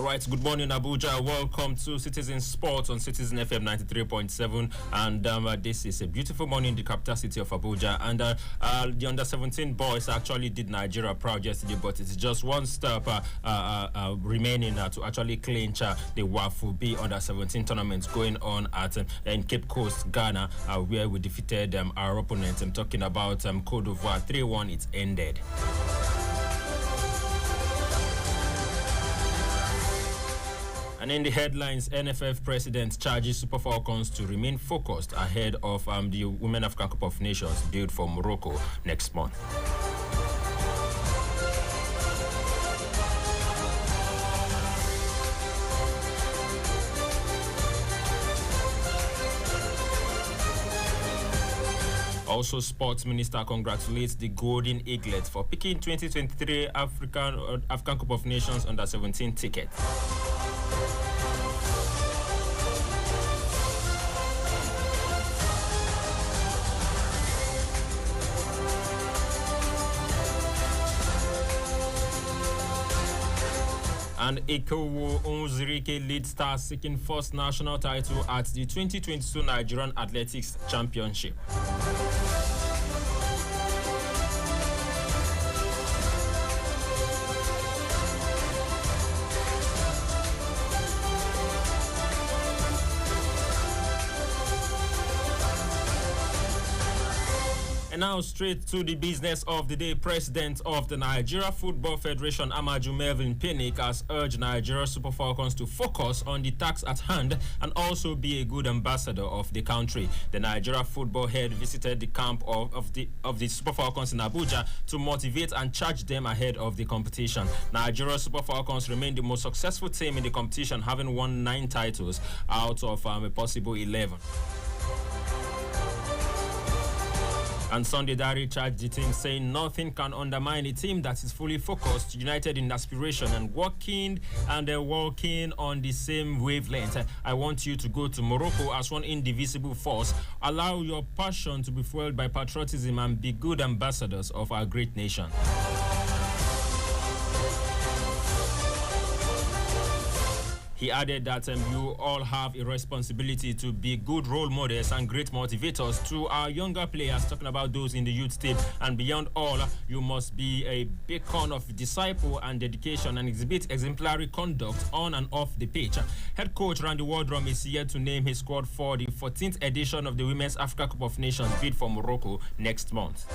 All right, good morning, Abuja. Welcome to Citizen Sports on CitizenFM 93.7. And this is a beautiful morning in the capital city of Abuja. And the under-17 boys actually did Nigeria proud yesterday, but it's just one step remaining to actually clinch the WAFU B under-17 tournament going on at in Cape Coast, Ghana, where we defeated our opponent. I'm talking about Cote d'Ivoire 3-1. It ended. And in the headlines, NFF president charges Super Falcons to remain focused ahead of the Women African Cup of Nations due for Morocco next month. Also, Sports Minister congratulates the Golden Eaglet for picking 2023 African Cup of Nations under-17 ticket. And Ikowo Onwuzurike lead star seeking first national title at the 2022 Nigerian Athletics Championship. And now straight to the business of the day. President of the Nigeria Football Federation, Amaju Melvin Pinnick, has urged Nigeria Super Falcons to focus on the task at hand and also be a good ambassador of the country. The Nigeria football head visited the camp of the Super Falcons in Abuja to motivate and charge them ahead of the competition. Nigeria Super Falcons remain the most successful team in the competition, having won 9 titles out of a possible 11. And Sunday Dari charged the team, saying nothing can undermine a team that is fully focused, united in aspiration, and working on the same wavelength. I want you to go to Morocco as one indivisible force. Allow your passion to be fueled by patriotism and be good ambassadors of our great nation. He added that you all have a responsibility to be good role models and great motivators to our younger players, talking about those in the youth team. And beyond all, you must be a beacon of disciple and dedication and exhibit exemplary conduct on and off the pitch. Head coach Randy Wardrum is yet to name his squad for the 14th edition of the Women's Africa Cup of Nations bid for Morocco next month.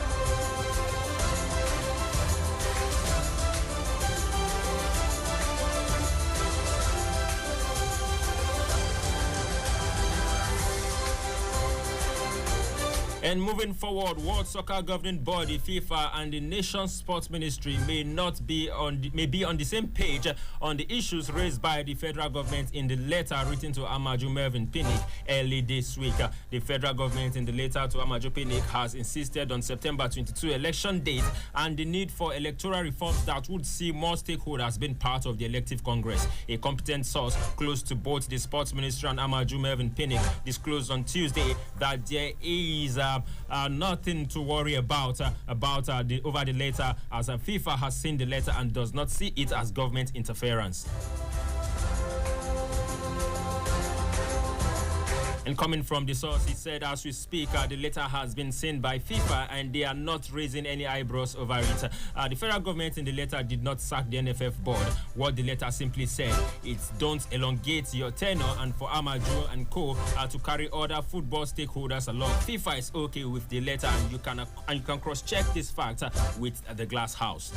And moving forward, World Soccer Governing Body FIFA and the Nations Sports Ministry may be on the same page on the issues raised by the federal government in the letter written to Amaju Melvin Pinnick early this week. The federal government in the letter to Amaju Pinnick has insisted on September 22 election date and the need for electoral reforms that would see more stakeholders being part of the elective Congress. A competent source close to both the Sports Ministry and Amaju Melvin Pinnick disclosed on Tuesday that there is nothing to worry about over the letter, as FIFA has seen the letter and does not see it as government interference. And coming from the source, he said, as we speak, the letter has been seen by FIFA and they are not raising any eyebrows over it. The federal government in the letter did not sack the NFF board. What the letter simply said, it's don't elongate your tenure and for Amaju and co to carry other football stakeholders along. FIFA is okay with the letter and you can cross-check this fact with the Glass House.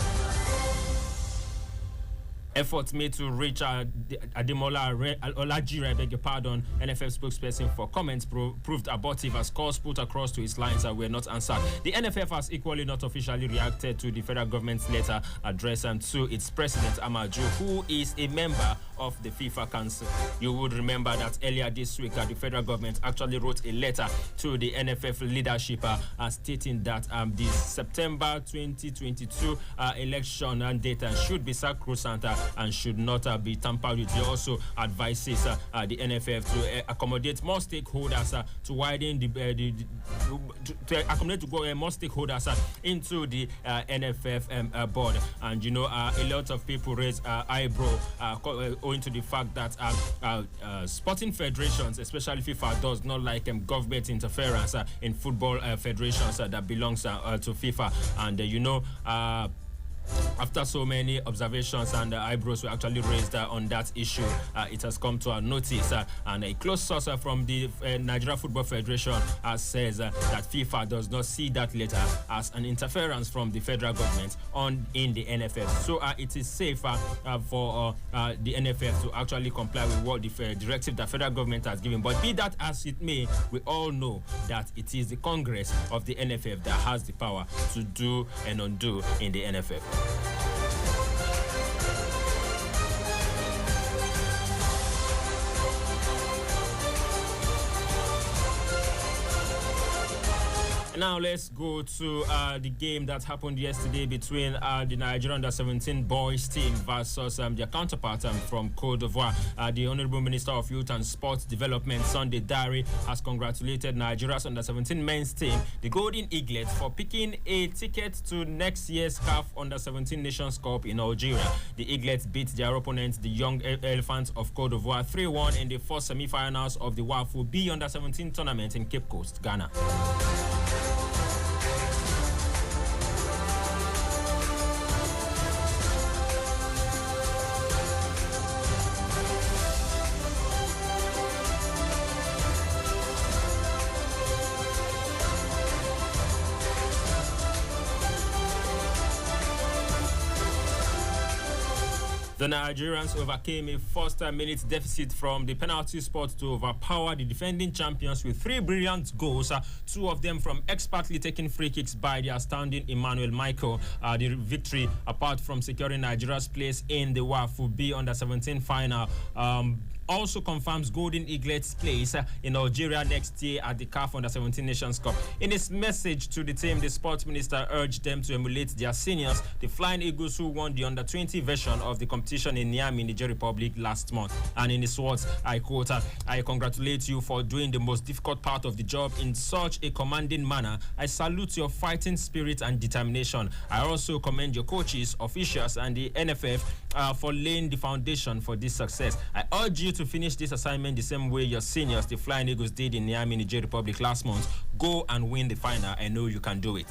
Efforts made to reach Ademola Olajire, beg your pardon, NFF spokesperson for comments proved abortive as calls put across to his lines were not answered. The NFF has equally not officially reacted to the federal government's letter addressed to its president Amaju, who is a member of the FIFA Council. You would remember that earlier this week, the federal government actually wrote a letter to the NFF leadership stating that the September 2022 election date should be sacrosanct and should not be tampered with. He also advises the NFF to accommodate more stakeholders to widen to accommodate more stakeholders into the NFF board. And a lot of people raise eyebrow owing to the fact that sporting federations, especially FIFA, does not like government interference in football federations that belongs to FIFA. And after so many observations and eyebrows were actually raised on that issue, it has come to our notice. And a close source from the Nigeria Football Federation says that FIFA does not see that letter as an interference from the federal government in the NFF. So it is safe for the NFF to actually comply with what the directive the federal government has given. But be that as it may, we all know that it is the Congress of the NFF that has the power to do and undo in the NFF. Now let's go to the game that happened yesterday between the Nigerian under-17 boys team versus their counterpart from Côte d'Ivoire. The Honorable Minister of Youth and Sports Development, Sunday Dare, has congratulated Nigeria's under-17 men's team, the Golden Eaglets, for picking a ticket to next year's CAF Under-17 Nations Cup in Algeria. The Eaglets beat their opponents, the Young Elephants of Côte d'Ivoire, 3-1 in the first semi-finals of the WAFU B Under-17 tournament in Cape Coast, Ghana. The Nigerians overcame a first-minute deficit from the penalty spot to overpower the defending champions with 3 brilliant goals, 2 of them from expertly taken free kicks by the astounding Emmanuel Michael. The victory, apart from securing Nigeria's place in the WAFU B Under-17 final, also confirms Golden Eaglets' place in Algeria next year at the CAF Under-17 Nations Cup. In his message to the team, the sports minister urged them to emulate their seniors, the Flying Eagles, who won the Under-20 version of the competition in Niamey, Niger Republic last month. And in his words, I quote, "I congratulate you for doing the most difficult part of the job in such a commanding manner. I salute your fighting spirit and determination. I also commend your coaches, officials, and the NFF for laying the foundation for this success. I urge you to finish this assignment the same way your seniors, the Flying Eagles, did in Niamey, Niger Republic last month. Go and win the final. I know you can do it."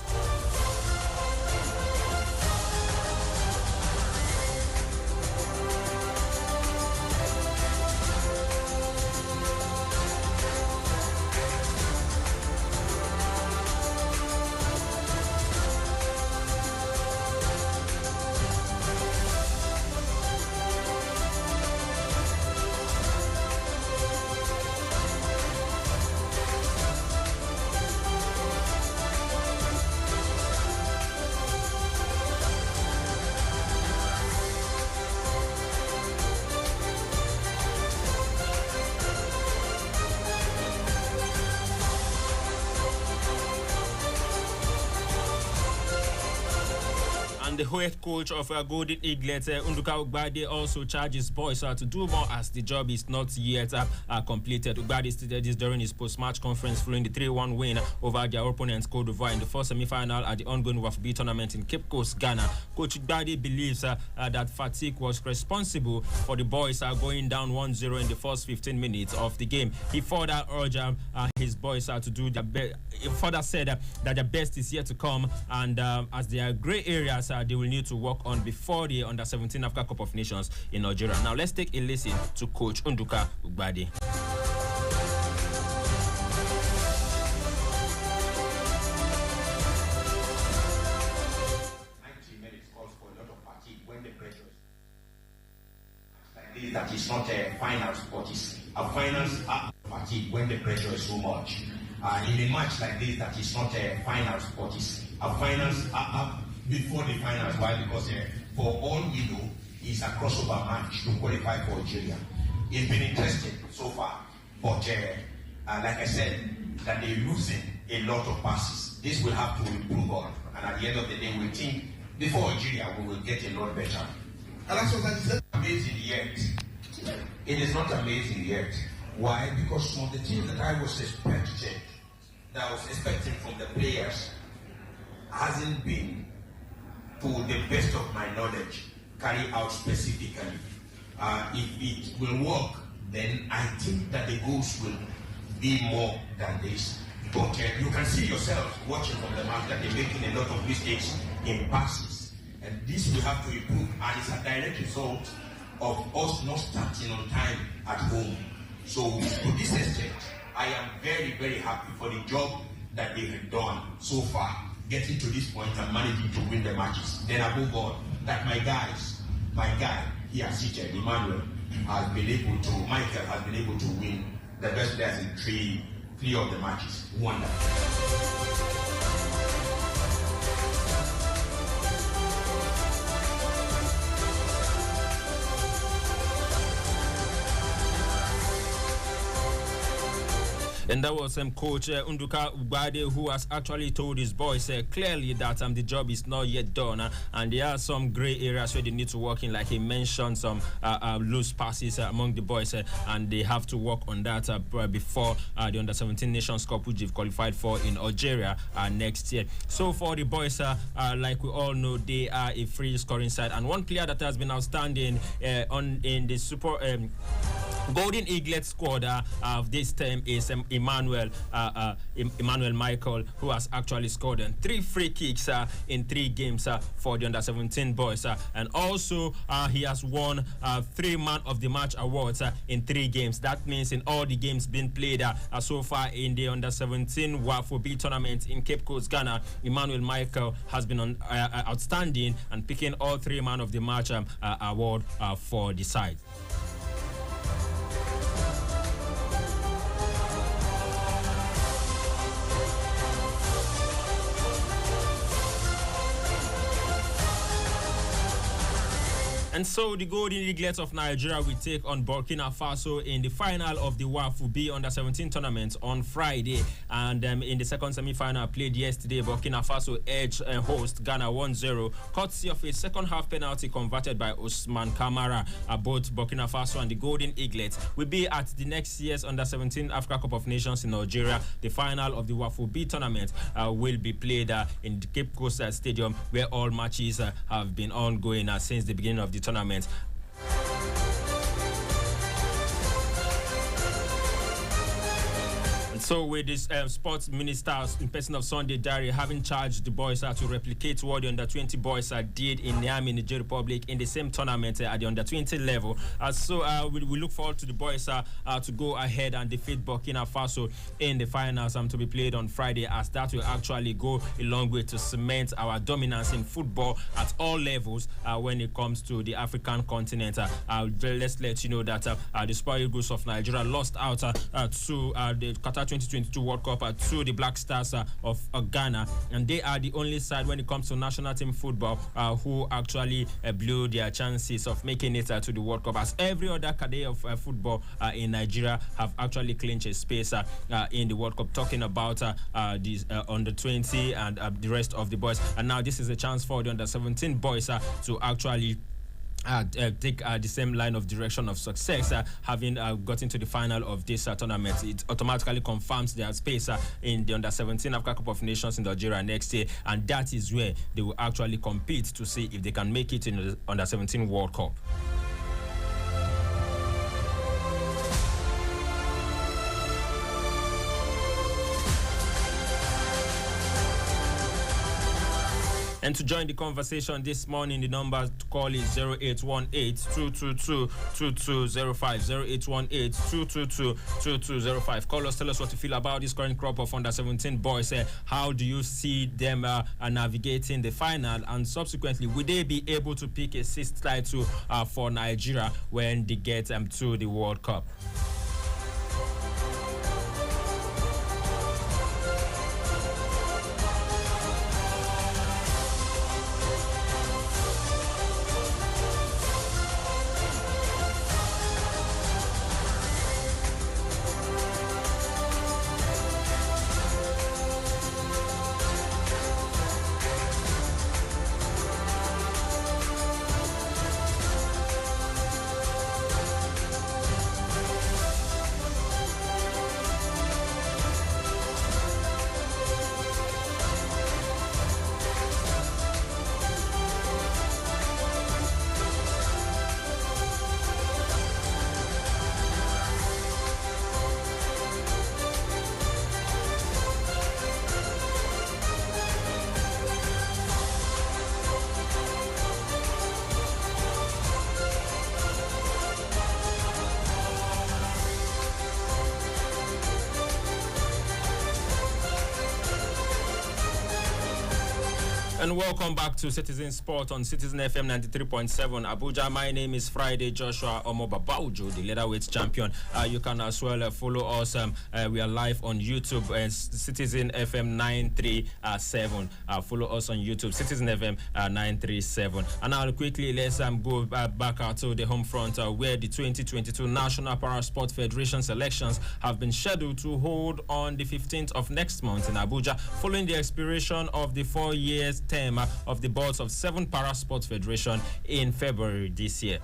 The head coach of Golden Eaglets, Unduka Ugbade, also charges boys to do more as the job is not yet completed. Ugbade stated this during his post-match conference following the 3-1 win over their opponents, Côte d'Ivoire, in the first semi-final at the ongoing WAFB tournament in Cape Coast, Ghana. Coach Ugbade believes that fatigue was responsible for the boys going down 1-0 in the first 15 minutes of the game. He further urged his boys to do their best. He further said that their best is yet to come, and as there are grey areas they will need to work on before the Under-17 Africa Cup of Nations in Nigeria. Now let's take a listen to Coach Unduka Ugbade. 90 minutes calls for a lot of fatigue when the pressure is like this. That is not a finals, but it's a finals fatigue when the pressure is so much. In a match like this, that is not a finals, but it's a finals before the finals. Why? Because for all we know, it's a crossover match to qualify for Algeria. It's been interesting so far, but like I said, that they're losing a lot of passes. This will have to improve on, and at the end of the day, we think before Algeria we will get a lot better. And that's what it's not amazing yet. It is not amazing yet. Why? Because some of the things that I was expecting from the players hasn't been, to the best of my knowledge, carried out specifically. If it will work, then I think that the goals will be more than this. But you can see yourselves watching from the match that they're making a lot of mistakes in passes. And this we have to improve. And it's a direct result of us not starting on time at home. So to this extent, I am very, very happy for the job that they have done so far, getting to this point and managing to win the matches. Then above all, that my guy here seated, Michael has been able to win the best players in three of the matches. Wonderful. And that was Coach Unduka Ubade, who has actually told his boys clearly that the job is not yet done, and there are some grey areas where they need to work in. Like he mentioned, some loose passes among the boys, and they have to work on that before the Under-17 Nations Cup, which they've qualified for in Algeria next year. So for the boys, like we all know, they are a free scoring side, and one player that has been outstanding in the Super Golden Eaglet squad of this term is Emmanuel Michael, who has actually scored 3 free kicks in 3 games for the Under-17 boys, and also he has won 3 Man of the Match awards in 3 games. That means in all the games being played so far in the Under-17 WAFU B tournament in Cape Coast, Ghana, Emmanuel Michael has been outstanding and picking all 3 Man of the Match award for the side. And so the Golden Eaglets of Nigeria will take on Burkina Faso in the final of the WAFU B Under-17 tournament on Friday. And in the second semi-final played yesterday, Burkina Faso edged host Ghana 1-0, courtesy of a second-half penalty converted by Osman Kamara. Both Burkina Faso and the Golden Eaglets will be at the next year's Under-17 Africa Cup of Nations in Algeria. The final of the WAFU B tournament will be played in the Cape Coast Stadium, where all matches have been ongoing since the beginning of the tournament. So with this sports minister in person of Sunday Diary having charged the boys to replicate what the under-20 boys did in Niamey, Niger Republic in the same tournament at the under-20 level. So we look forward to the boys to go ahead and defeat Burkina Faso in the finals to be played on Friday, as that will actually go a long way to cement our dominance in football at all levels when it comes to the African continent. Let's let you know that the Super Eagles of Nigeria lost out to the Qatar 2022 World Cup to the Black Stars of Ghana, and they are the only side when it comes to national team football who actually blew their chances of making it to the World Cup, as every other cadet of football in Nigeria have actually clinched a space in the World Cup, talking about these under 20 and the rest of the boys. And now this is a chance for the under 17 boys to actually take the same line of direction of success, having gotten to the final of this tournament. It automatically confirms their space in the Under-17 Africa Cup of Nations in Algeria next year, and that is where they will actually compete to see if they can make it in the Under-17 World Cup. And to join the conversation this morning, the number to call is 0818-222-2205, 0818-222-2205. Call us, tell us what you feel about this current crop of under-17 boys. How do you see them navigating the final? And subsequently, will they be able to pick a 6th title for Nigeria when they get to the World Cup? And welcome back to Citizen Sport on Citizen FM 93.7 Abuja. My name is Friday Joshua Omobabaujo, the leatherweight champion. You can as well follow us. We are live on YouTube, Citizen FM 937. Follow us on YouTube, Citizen FM 937. And now quickly, let's go back to the home front where the 2022 National Parasport Federation selections have been scheduled to hold on the 15th of next month in Abuja, following the expiration of the 4 years term of the boards of 7 Parasports Federation in February this year.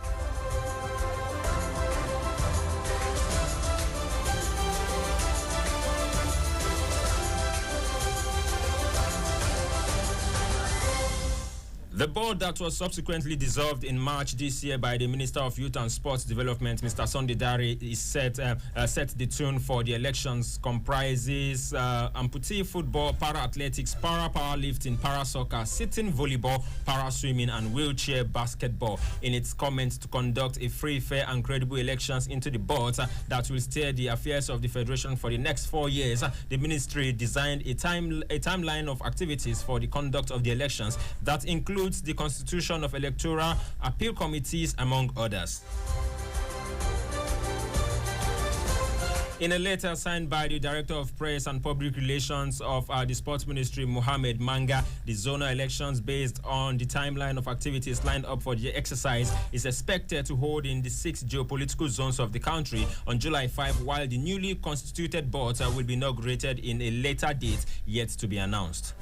The board that was subsequently dissolved in March this year by the Minister of Youth and Sports Development, Mr. Sunday Dare, is set the tune for the elections comprises amputee football, para-athletics, para-powerlifting, para-soccer, sitting volleyball, para-swimming, and wheelchair basketball. In its comments to conduct a free, fair, and credible elections into the boards that will steer the affairs of the Federation for the next 4 years, the Ministry designed a timeline of activities for the conduct of the elections that includes the constitution of electoral appeal committees, among others. In a letter signed by the Director of Press and Public Relations of the Sports Ministry, Mohammed Manga, the zonal elections based on the timeline of activities lined up for the exercise is expected to hold in the 6 geopolitical zones of the country on July 5, while the newly constituted boards will be inaugurated in a later date yet to be announced.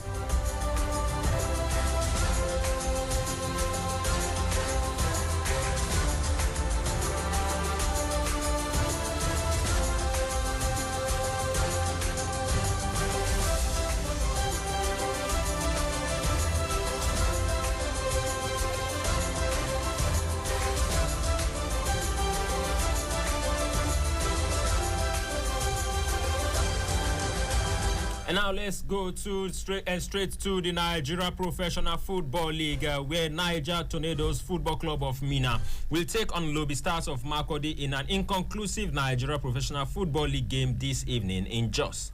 And now let's go to straight to the Nigeria Professional Football League, where Niger Tornadoes Football Club of Minna will take on Lobby Stars of Makurdi in an inconclusive Nigeria Professional Football League game this evening in Jos.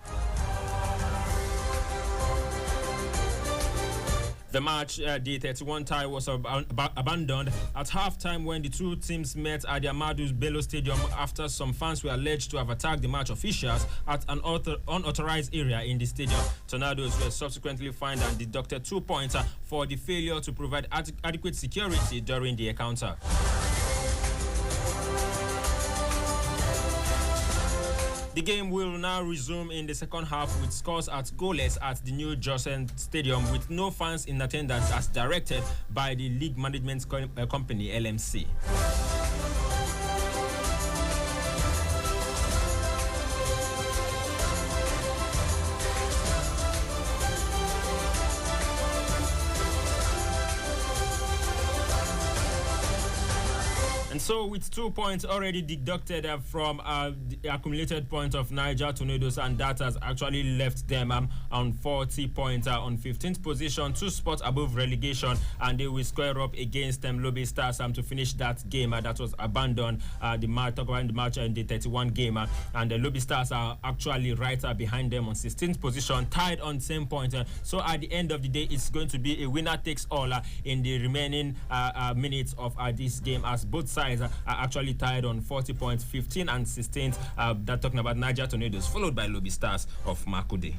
The match, the 31 tie, was abandoned at halftime when the two teams met at the Amadou Bello Stadium after some fans were alleged to have attacked the match officials at an unauthorized area in the stadium. Tornadoes were subsequently fined and deducted 2 points for the failure to provide adequate security during the encounter. The game will now resume in the second half with scores at goalless at the new Josen Stadium with no fans in attendance as directed by the league management company LMC. So with 2 points already deducted from the accumulated points of Niger Tornadoes, and that has actually left them on 40 points on 15th position, 2 spots above relegation, and they will square up against Lobby Stars to finish that game that was abandoned. The match in the 31 game, and the Lobby Stars are actually right behind them on 16th position, tied on same point. So at the end of the day, it's going to be a winner takes all in the remaining minutes of this game, as both sides are actually tied on 40 points, 15 and 16th. That talking about Niger Tornadoes, followed by Lobby Stars of Makurdi.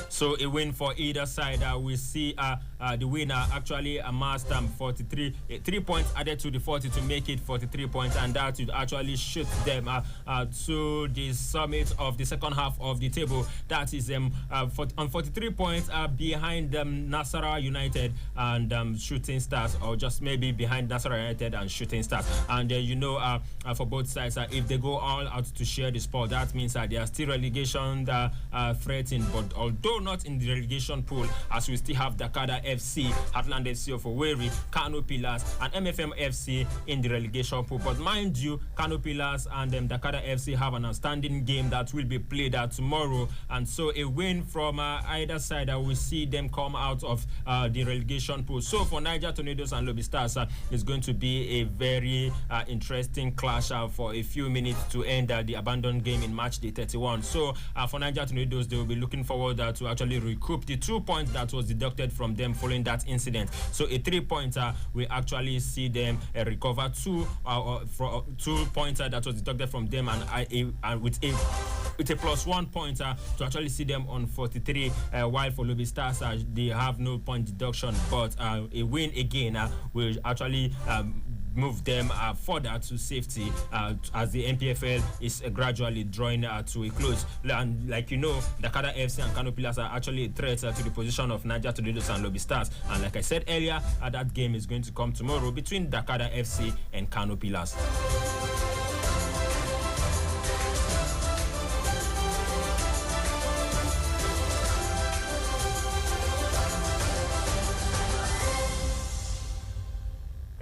So a win for either side. We see the winner actually amassed 43 3 points added to the 40 to make it 43 points, and that would actually shoot them to the summit of the second half of the table. That is on 43 points behind Nasarawa United and Shooting Stars, or just maybe behind Nasarawa United and Shooting Stars. And for both sides, if they go all out to share the spot, that means that they are still relegation threatened, but although not not in the relegation pool, as we still have Dakada FC, Heartland FC of Owerri, Kano Pillars, and MFM FC in the relegation pool. But mind you, Kano Pillars and Dakada FC have an outstanding game that will be played tomorrow, and so a win from either side will see them come out of the relegation pool. So for Niger Tornadoes and Lobby Stars, it's going to be a very interesting clash for a few minutes to end the abandoned game in match day 31. So for Niger Tornadoes, they will be looking forward to actually recoup the 2 points that was deducted from them following that incident. So a 3-pointer will actually see them recover 2 points that was deducted from them, and with a plus 1 pointer to actually see them on 43, while for Lobby Stars they have no point deduction, but a win again will actually move them further to safety as the NPFL is gradually drawing to a close. And like you know, Dakada FC and Kano Pillars are actually a threat to the position of Niger Tornadoes and Lobby Stars. And like I said earlier, that game is going to come tomorrow between Dakada FC and Kano Pillars.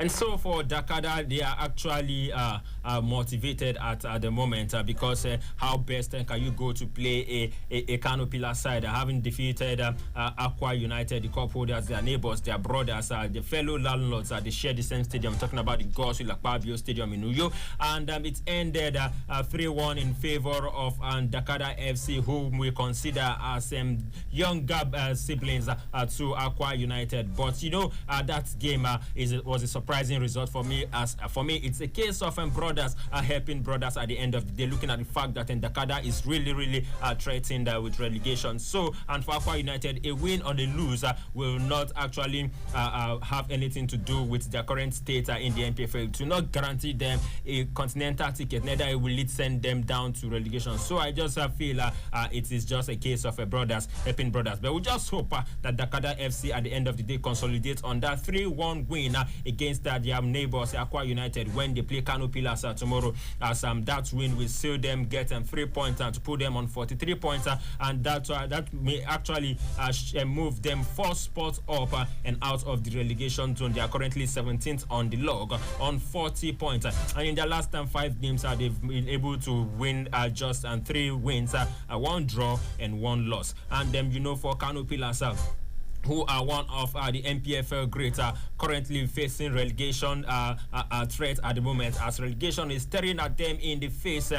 And so for Dakada, they are actually motivated at the moment because how best can you go to play a Kano Pillar side, having defeated Aqua United, the cup holders, their neighbors, their brothers, the fellow landlords, they share the same stadium. I'm talking about the Gosu Lakpabio Stadium in Uyo, and it ended 3-1 in favor of Dakada FC, whom we consider as younger siblings to Aqua United. But you know, that game was a surprising result for me. As for me, it's a case of brothers helping brothers at the end of the day, looking at the fact that Dakada is really threatened with relegation. So, and for Aqua United, a win or a lose will not actually have anything to do with their current state in the NPFL. To not guarantee them a continental ticket, neither will it send them down to relegation. So I just feel it is just a case of brothers helping brothers. But we just hope that Dakada FC at the end of the day consolidates on that 3-1 win against their neighbors Aqua United when they play Kano Pillars tomorrow, as that win will see them get 3 points to put them on 43 points, and that may actually move them 4 spots up and out of the relegation zone. They are currently 17th on the log on 40 points, and in their last 5 games they've been able to win just 3 wins, 1 draw and 1 loss. And then you know, for Kano Pillars, who are one of the NPFL greats, currently facing relegation threat at the moment, as relegation is staring at them in the face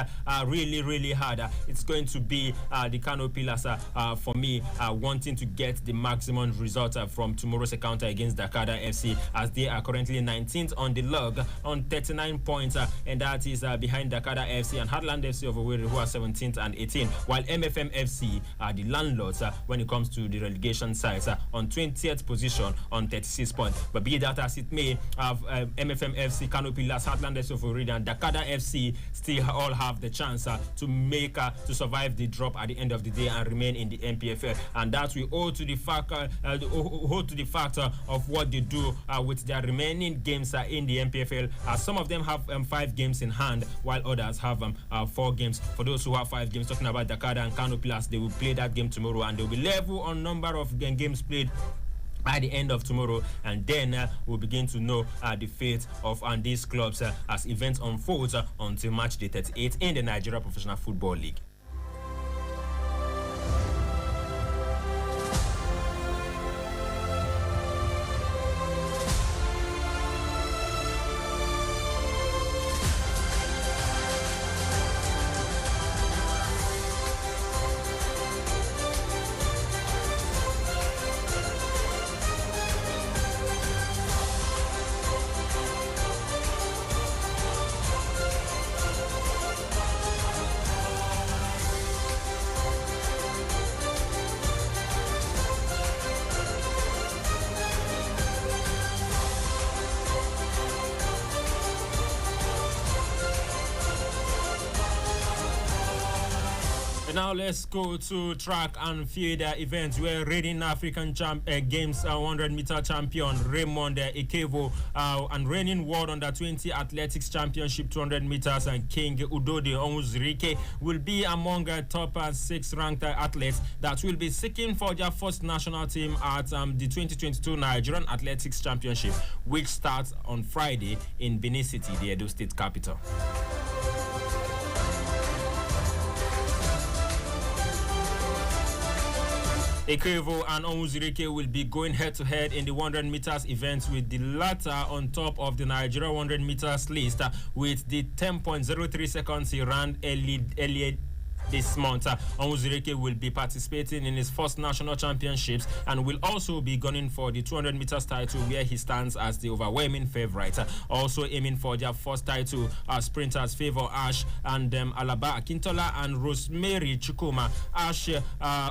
really hard. It's going to be the Kano Pillars, for me, wanting to get the maximum result from tomorrow's encounter against Dakada FC, as they are currently 19th on the log on 39 points, and that is behind Dakada FC and Heartland FC of Owerri, who are 17th and 18, while MFM FC are the landlords when it comes to the relegation sides, on 20th position on 36 points. But be that as it may, MFM FC, Kano Pillars, Heartland FC of Owerri, and Dakada FC still all have the chance to make to survive the drop at the end of the day and remain in the NPFL, and that we owe to the fact of what they do with their remaining games in the NPFL. Some of them have 5 games in hand, while others have 4 games. For those who have 5 games, talking about Dakada and Kano Pillars, they will play that game tomorrow, and they will be level on number of games played by the end of tomorrow, and then we'll begin to know the fate of these clubs as events unfold until match day 38 in the Nigeria Professional Football League. Now let's go to track and field events where reigning African Games 100-meter champion Raymond Ikevo and reigning World Under-20 Athletics Championship 200 meters and King Udode Onwuzurike will be among top 6 ranked athletes that will be seeking for their first national team at the 2022 Nigerian Athletics Championship, which starts on Friday in Benin City, the Edo State capital. Ikevo and Onwuzurike will be going head-to-head in the 100 meters events, with the latter on top of the Nigeria 100 meters list with the 10.03 seconds he ran earlier this month. Onwuzurike will be participating in his first national championships and will also be gunning for the 200 meters title, where he stands as the overwhelming favorite. Also aiming for their first title are sprinters Favor Ash and Alaba Akintola and Rosemary Chukuma. Ash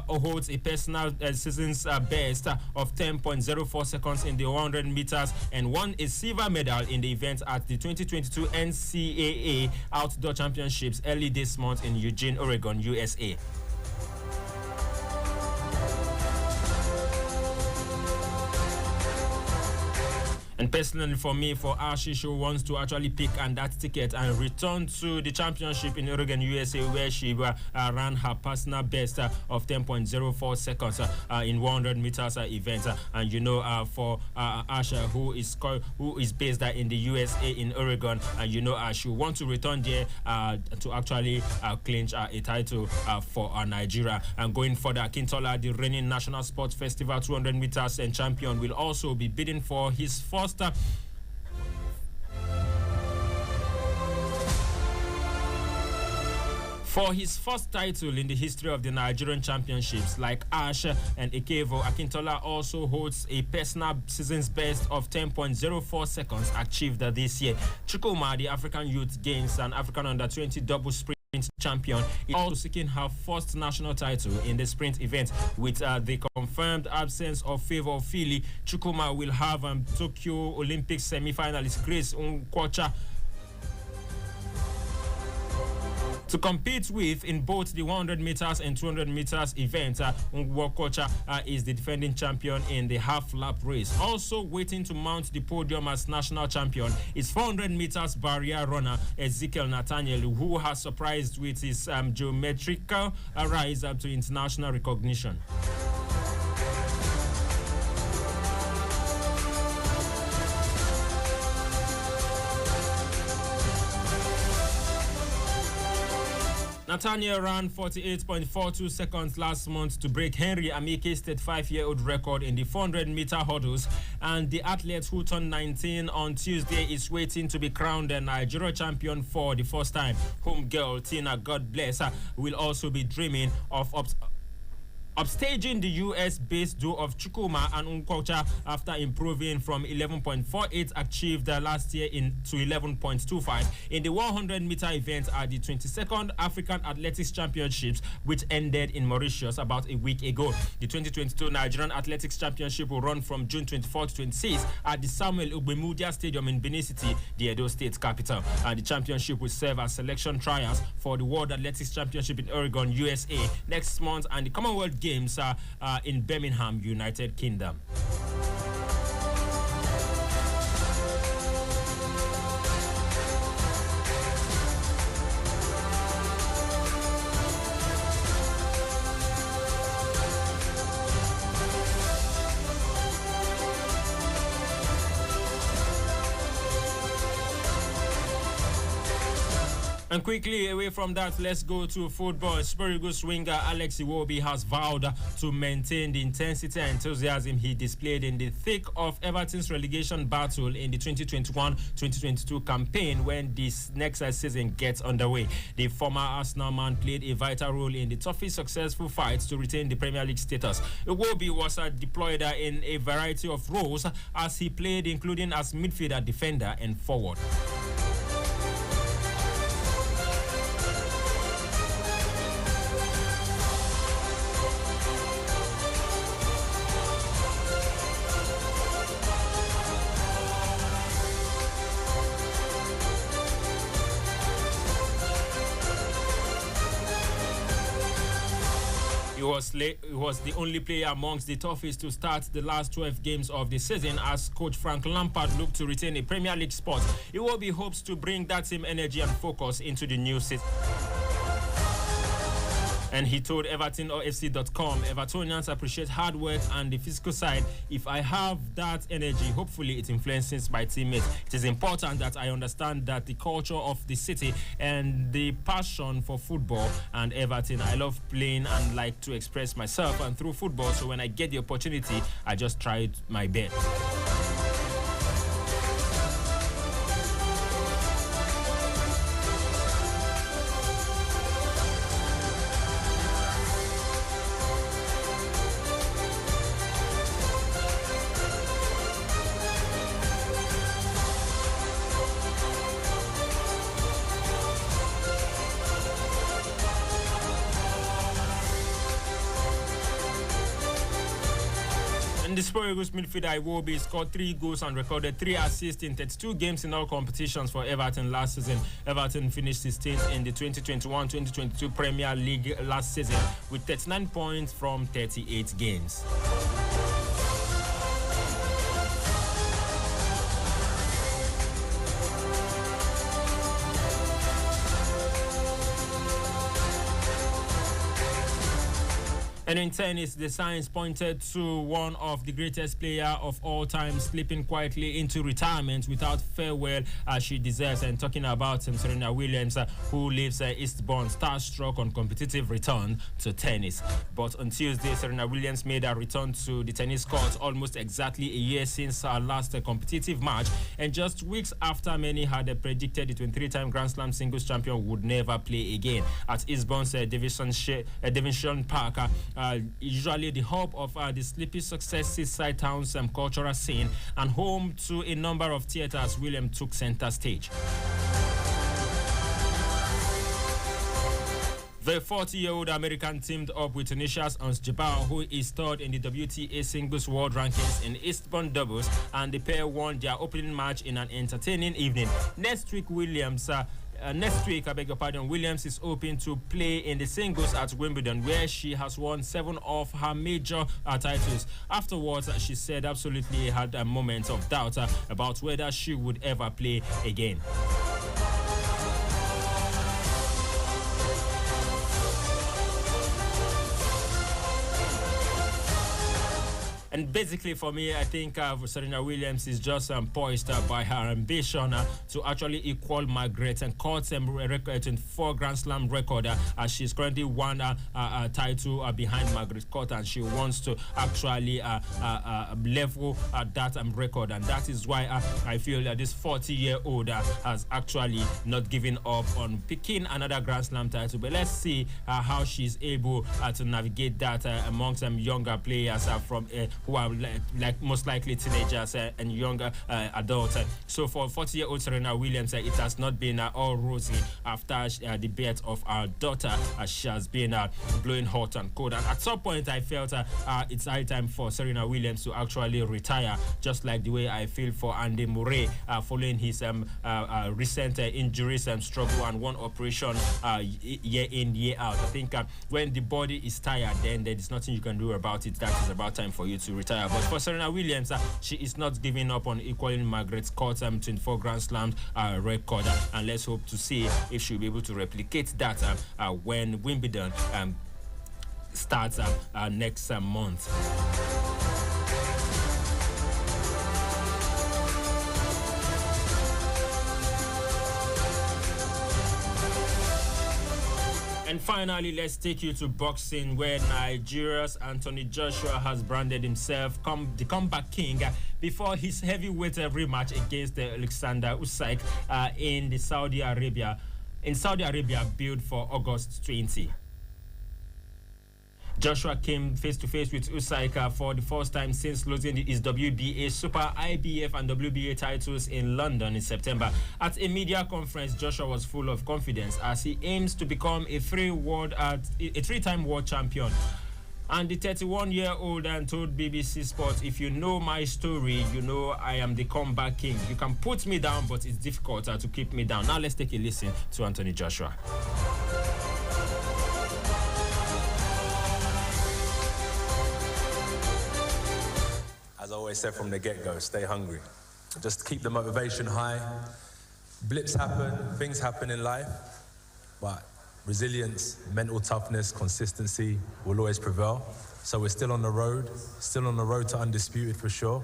holds a personal season's best of 10.04 seconds in the 100 meters and won a silver medal in the event at the 2022 NCAA Outdoor Championships early this month in Eugene, Oregon, USA. And personally for me, for Ashish, who wants to actually pick and that ticket and return to the championship in Oregon, USA, where she ran her personal best of 10.04 seconds in 100 meters event. And you know, for Asha, who is based in the USA in Oregon, and you know, she wants to return there to actually clinch a title for Nigeria. And going further, Akintola, the reigning National Sports Festival 200 meters and champion, will also be bidding for his first title in the history of the Nigerian championships. Like Ash and Ikevo, Akintola also holds a personal season's best of 10.04 seconds achieved this year. Chukuma, the African Youth Games and African Under-20 double sprint champion, is also seeking her first national title in the sprint event. With the confirmed absence of Favor Philly, Chukuma will have Tokyo Olympics semi-finalist Grace Nkwocha to compete with in both the 100 meters and 200 meters event. Nkwocha is the defending champion in the half-lap race. Also waiting to mount the podium as national champion is 400 meters barrier runner Ezekiel Nathaniel, who has surprised with his geometrical rise up to international recognition. Nathaniel ran 48.42 seconds last month to break Henry Amike's 35-year-old record in the 400-meter hurdles, and the athlete who turned 19 on Tuesday is waiting to be crowned a Nigeria champion for the first time. Home girl Tina, God bless her, will also be dreaming of upstaging the US-based duo of Chukuma and Nkwocha after improving from 11.48 achieved last year to 11.25 in the 100-meter event at the 22nd African Athletics Championships, which ended in Mauritius about a week ago. The 2022 Nigerian Athletics Championship will run from June 24 to 26 at the Samuel Ogbemudia Stadium in Benin City, the Edo State capital. And the championship will serve as selection trials for the World Athletics Championship in Oregon, USA next month, and the Commonwealth Games in Birmingham, United Kingdom. And quickly away from that, let's go to football. Super Eagles winger Alex Iwobi has vowed to maintain the intensity and enthusiasm he displayed in the thick of Everton's relegation battle in the 2021-2022 campaign when this next season gets underway. The former Arsenal man played a vital role in the toughest successful fight to retain the Premier League status. Iwobi was deployed in a variety of roles as he played, including as midfielder, defender, and forward. was the only player amongst the toughest to start the last 12 games of the season as coach Frank Lampard looked to retain a Premier League spot. Iwobi hopes to bring that same energy and focus into the new season. And he told EvertonOFC.com, Evertonians appreciate hard work and the physical side. If I have that energy, hopefully it influences my teammates. It is important that I understand that the culture of the city and the passion for football and Everton. I love playing and like to express myself and through football. So when I get the opportunity, I just try my best. The Super Eagles midfielder Iwobi scored 3 goals and recorded 3 assists in 32 games in all competitions for Everton last season. Everton finished 16th in the 2021-2022 Premier League last season with 39 points from 38 games. And in tennis, the signs pointed to one of the greatest players of all time slipping quietly into retirement without farewell as she deserves. And talking about Serena Williams, who leaves Eastbourne starstruck on competitive return to tennis. But on Tuesday, Serena Williams made a return to the tennis court almost exactly a year since her last competitive match, and just weeks after many had predicted the 23-time Grand Slam singles champion would never play again. At Eastbourne's Division Park, usually the hub of the sleepy success seaside town's cultural scene and home to a number of theaters, Williams took center stage. The 40-year-old American teamed up with Tunisia's Ons Jabal, who is third in the WTA Singles World Rankings in Eastbourne doubles, and the pair won their opening match in an entertaining evening. Next week, Williams is hoping to play in the singles at Wimbledon, where she has won 7 of her major titles. Afterwards, she said absolutely had a moment of doubt about whether she would ever play again. And basically, for me, I think Serena Williams is just poised by her ambition to actually equal Margaret and Court's record in 4 Grand Slam record, as she's currently one title behind Margaret Court, and she wants to actually level that record. And that is why I feel that this 40-year-old has actually not given up on picking another Grand Slam title. But let's see how she's able to navigate that amongst younger players from who are like most likely teenagers and younger adults. So for 40-year-old Serena Williams, it has not been all rosy after the birth of our daughter. She has been blowing hot and cold. And at some point, I felt it's high time for Serena Williams to actually retire, just like the way I feel for Andy Murray following his recent injuries and struggle and one operation year in, year out. I think when the body is tired, then there is nothing you can do about it. That is about time for you to retire. But for Serena Williams, she is not giving up on equaling Margaret Court's 24 Grand Slam record, and let's hope to see if she'll be able to replicate that when Wimbledon starts next month. And finally, let's take you to boxing, where Nigeria's Anthony Joshua has branded himself the comeback king before his heavyweight rematch against Alexander Usyk in Saudi Arabia, billed for August 20. Joshua came face-to-face with Usyk for the first time since losing his WBA, Super IBF and WBA titles in London in September. At a media conference, Joshua was full of confidence as he aims to become a three-time world champion. And the 31-year-old told BBC Sports, "If you know my story, you know I am the comeback king. You can put me down, but it's difficult to keep me down." Now let's take a listen to Anthony Joshua. always said from the get-go, stay hungry. Just keep the motivation high. Blips happen, things happen in life, but resilience, mental toughness, consistency will always prevail. So we're still on the road to undisputed for sure.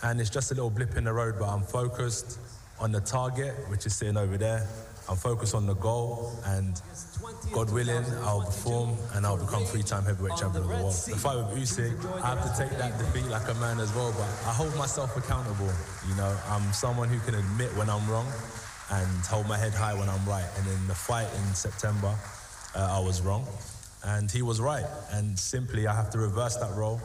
And it's just a little blip in the road, but I'm focused on the target, which is sitting over there. I'm focused on the goal, and God willing, I'll perform and I'll become 3-time heavyweight champion of the world. The fight with Usyk, I have to take that defeat like a man as well, but I hold myself accountable. You know, I'm someone who can admit when I'm wrong and hold my head high when I'm right. And in the fight in September, I was wrong, and he was right. And simply, I have to reverse that role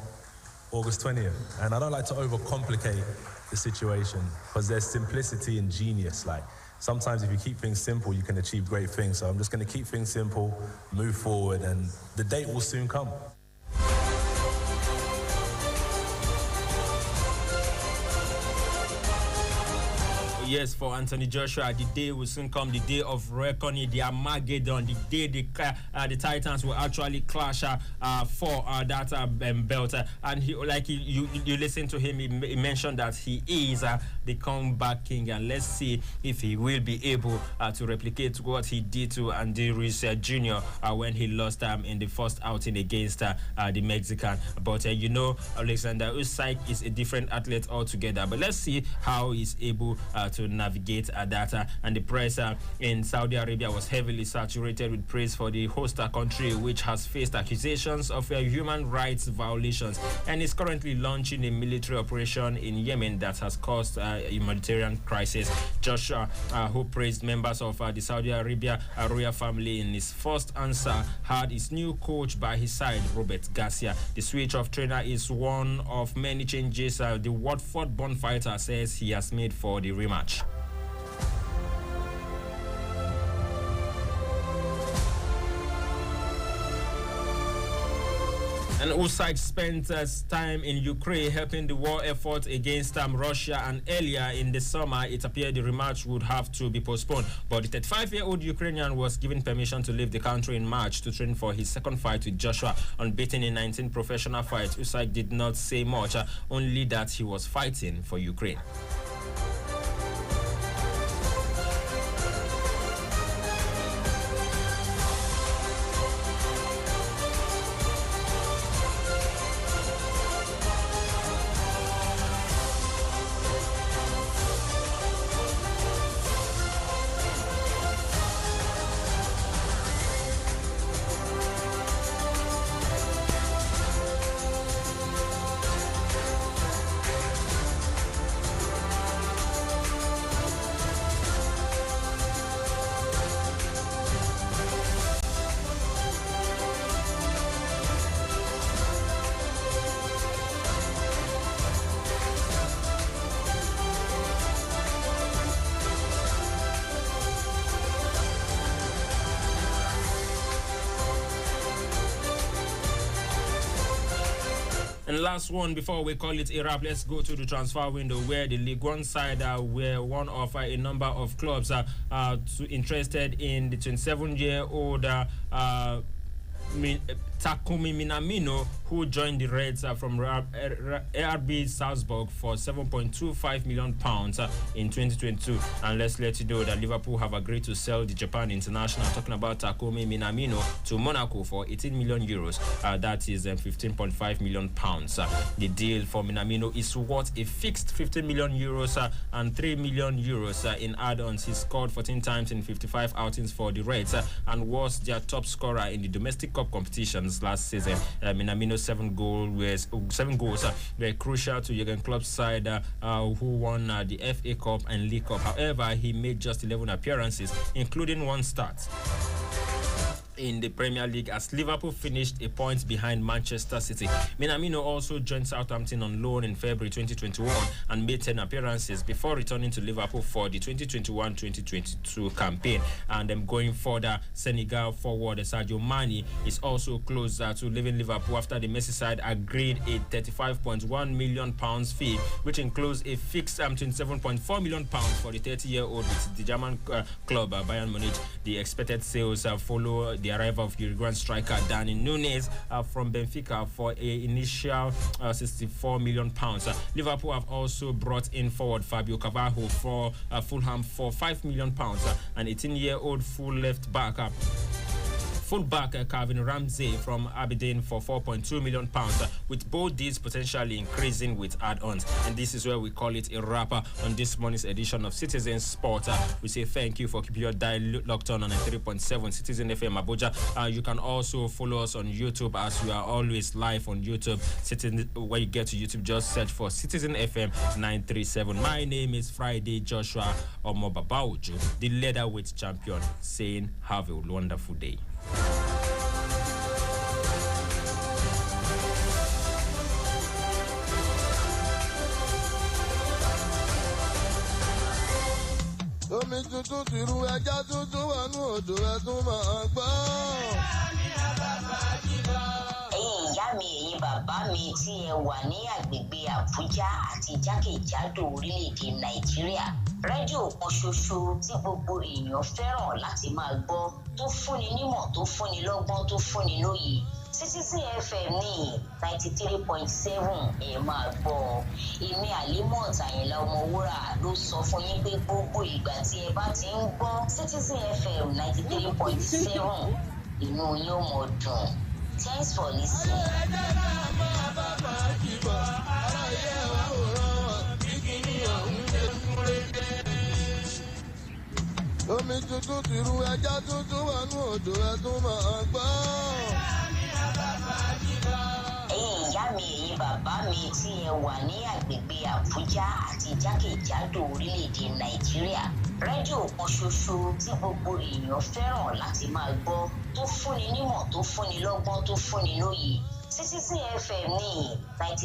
August 20th. And I don't like to overcomplicate the situation, because there's simplicity and genius. Like, sometimes if you keep things simple, you can achieve great things. So I'm just going to keep things simple, move forward, and the date will soon come. Yes, for Anthony Joshua, the day will soon come, the day of reckoning, the Armageddon, the day the Titans will actually clash for that belt. And he, like you listen to him, he mentioned that he is the comeback king, and let's see if he will be able to replicate what he did to Andy Ruiz Jr. When he lost in the first outing against the Mexican. But you know, Alexander Usyk is a different athlete altogether. But let's see how he's able to navigate that. And the press in Saudi Arabia was heavily saturated with praise for the host country, which has faced accusations of human rights violations and is currently launching a military operation in Yemen that has caused a humanitarian crisis. Joshua, who praised members of the Saudi Arabia royal family in his first answer, had his new coach by his side, Robert Garcia. The switch of trainer is one of many changes the Watford-born fighter says he has made for the rematch. And Usyk spent time in Ukraine helping the war effort against Russia, and earlier in the summer it appeared the rematch would have to be postponed. But the 35-year-old Ukrainian was given permission to leave the country in March to train for his second fight with Joshua. Unbeaten in 19 professional fights, Usyk did not say much, only that he was fighting for Ukraine. And last one before we call it a wrap, let's go to the transfer window, where the League One side were one of a number of clubs interested in the 27-year-old Takumi Minamino, who joined the Reds from RB Salzburg for £7.25 million in 2022. And let's let you know that Liverpool have agreed to sell the Japan international, talking about Takumi Minamino, to Monaco for €18 million. That is £15.5 million. The deal for Minamino is worth a fixed €15 million and €3 million in add-ons. He scored 14 times in 55 outings for the Reds and was their top scorer in the domestic cup competitions last season. Minamino's 7 goals were crucial to Jurgen Klopp's side, who won the FA Cup and League Cup. However, he made just 11 appearances, including 1 start in the Premier League, as Liverpool finished a point behind Manchester City. Minamino also joined Southampton on loan in February 2021 and made 10 appearances before returning to Liverpool for the 2021-2022 campaign. And going further, Senegal forward Sadio Mane is also close to leaving Liverpool after the Merseyside agreed a £35.1 million fee, which includes a fixed £27.4 million for the 30-year-old with the German club Bayern Munich. The expected sales follow the the arrival of Uruguayan striker Dani Nunes from Benfica for an initial £64 million. Liverpool have also brought in forward Fabio Carvalho for Fulham for £5 million, an 18-year-old full left back. Fullback Calvin Ramsey from Aberdeen for £4.2 million, with both deals potentially increasing with add-ons. And this is where we call it a wrapper on this morning's edition of Citizen Sport. We say thank you for keeping your dial locked on 3.7 Citizen FM Abuja. You can also follow us on YouTube, as we are always live on YouTube. When you get to YouTube, just search for Citizen FM 937. My name is Friday Joshua Omobabauju, the leatherweight champion, saying have a wonderful day. Omi tuntun ti ru ẹja tuntun wà ní odò ẹ̀tún máa gbọ́. Ẹ̀yin ìyá mi, ẹ̀yin bàbá mi tí ẹ wà ní agbègbè Àbújá àti jákèjádò orílẹ̀-èdè Nàìjíríà. Rédíò kan ṣoṣo tí gbogbo èèyàn fẹ́ràn láti máa gbọ́, tó fúnni nímọ̀, tó fúnni lọ́gbọ́n, tó fúnni lóye. CitizenFM ní 93.7 ẹ máa gbọ́. Èmi Àlímọ̀t Àyìnlá Ọmọwúrà ló sọ fún yín pé gbogbo ìgbà tí ẹ bá ti ń gbọ́ CitizenFM 93.7 inú yóò mọ̀ dùn. Thanks for listening. Omi tuntun ti ru ẹja tuntun wà ní odò ẹ̀tún máa gbọ́. Ẹ̀yin ìyá mi, ẹ̀yin bàbá mi tí ẹ wà ní agbègbè Àbújá àti jákèjádò orílẹ̀-èdè Nàìjíríà. Rédíò kan ṣoṣo tí gbogbo èèyàn fẹ́ràn láti máa gbọ́, tó fúnni nímọ̀, tó fúnni lọ́gbọ́n, tó fúnni lóye. CitizenFM ní 93.